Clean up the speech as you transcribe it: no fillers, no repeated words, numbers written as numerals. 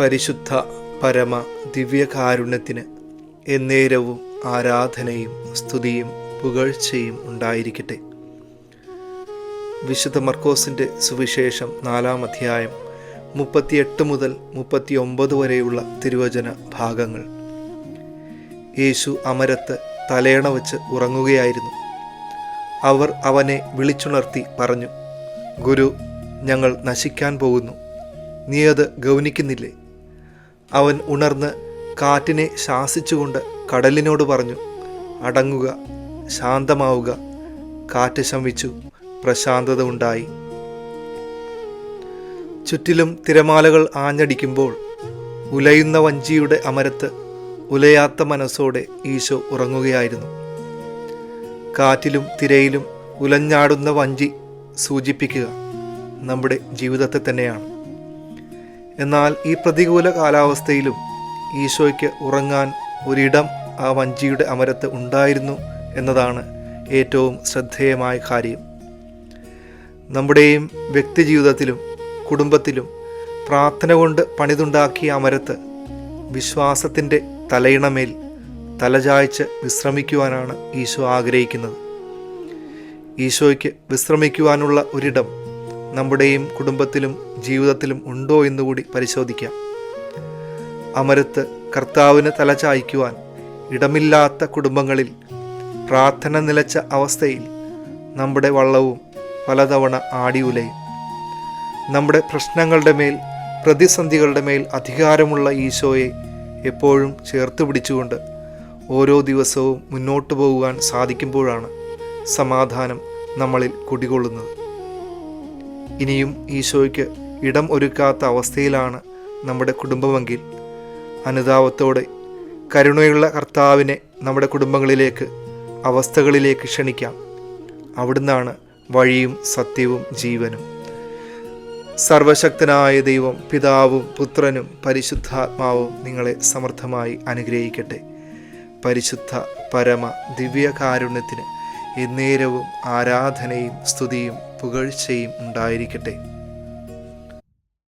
പരിശുദ്ധ പരമ ദിവ്യകാരുണ്യത്തിന് എന്നേരവും ആരാധനയും സ്തുതിയും പുകഴ്ചയും ഉണ്ടായിരിക്കട്ടെ. വിശുദ്ധ മർക്കോസിൻ്റെ സുവിശേഷം 4-ാം അധ്യായം 38 മുതൽ 39 വരെയുള്ള തിരുവചന ഭാഗങ്ങൾ. യേശു അമരത്ത് തലയണ വച്ച് ഉറങ്ങുകയായിരുന്നു. അവർ അവനെ വിളിച്ചുണർത്തി പറഞ്ഞു, ഗുരു, ഞങ്ങൾ നശിക്കാൻ പോകുന്നു, നീ അത് ഗൗനിക്കുന്നില്ലേ? അവൻ ഉണർന്ന് കാറ്റിനെ ശാസിച്ചുകൊണ്ട് കടലിനോട് പറഞ്ഞു, അടങ്ങുക, ശാന്തമാവുക. കാറ്റ് ശമിച്ചു, പ്രശാന്തത ഉണ്ടായി. ചുറ്റിലും തിരമാലകൾ ആഞ്ഞടിക്കുമ്പോൾ ഉലയുന്ന വഞ്ചിയുടെ അമരത്ത് ഉലയാത്ത മനസ്സോടെ ഈശോ ഉറങ്ങുകയായിരുന്നു. കാറ്റിലും തിരയിലും ഉലഞ്ഞാടുന്ന വഞ്ചി സൂചിപ്പിക്കുക നമ്മുടെ ജീവിതത്തെ തന്നെയാണ്. എന്നാൽ ഈ പ്രതികൂല കാലാവസ്ഥയിലും ഈശോയ്ക്ക് ഉറങ്ങാൻ ഒരിടം ആ വഞ്ചിയുടെ അമരത്ത് ഉണ്ടായിരുന്നു എന്നതാണ് ഏറ്റവും ശ്രദ്ധേയമായ കാര്യം. നമ്മുടെയും വ്യക്തിജീവിതത്തിലും കുടുംബത്തിലും പ്രാർത്ഥന കൊണ്ട് പണിതുണ്ടാക്കിയ അമരത്ത് വിശ്വാസത്തിൻ്റെ തലയിണമേൽ തലചായ്ച്ച് വിശ്രമിക്കുവാനാണ് ഈശോ ആഗ്രഹിക്കുന്നത്. ഈശോയ്ക്ക് വിശ്രമിക്കുവാനുള്ള ഒരിടം നമ്മുടെയും കുടുംബത്തിലും ജീവിതത്തിലും ഉണ്ടോ എന്നുകൂടി പരിശോധിക്കാം. അമരത്ത് കർത്താവിന് തലചായ്ക്കുവാൻ ഇടമില്ലാത്ത കുടുംബങ്ങളിൽ പ്രാർത്ഥന നിലച്ച അവസ്ഥയിൽ നമ്മുടെ വള്ളവും പലതവണ ആടിയുലയും. നമ്മുടെ പ്രശ്നങ്ങളുടെ മേൽ, പ്രതിസന്ധികളുടെ മേൽ അധികാരമുള്ള ഈശോയെ എപ്പോഴും ചേർത്ത് പിടിച്ചുകൊണ്ട് ഓരോ ദിവസവും മുന്നോട്ട് പോകുവാൻ സാധിക്കുമ്പോഴാണ് സമാധാനം നമ്മളിൽ കുടികൊള്ളുന്നത്. ഇനിയും ഈശോയ്ക്ക് ഇടം ഒരുക്കാത്ത അവസ്ഥയിലാണ് നമ്മുടെ കുടുംബമെങ്കിൽ അനുതാപത്തോടെ കരുണയുള്ള കർത്താവിനെ നമ്മുടെ കുടുംബങ്ങളിലേക്ക്, അവസ്ഥകളിലേക്ക് ക്ഷണിക്കാം. അവിടുന്നാണ് വഴിയും സത്യവും ജീവനും. സർവശക്തനായ ദൈവം, പിതാവും പുത്രനും പരിശുദ്ധാത്മാവും നിങ്ങളെ സമർത്ഥമായി അനുഗ്രഹിക്കട്ടെ. പരിശുദ്ധ പരമ ദിവ്യകാരുണ്യത്തിന് എന്നേരവും ആരാധനയും സ്തുതിയും പുകഴ്ചയും ഉണ്ടായിരിക്കട്ടെ.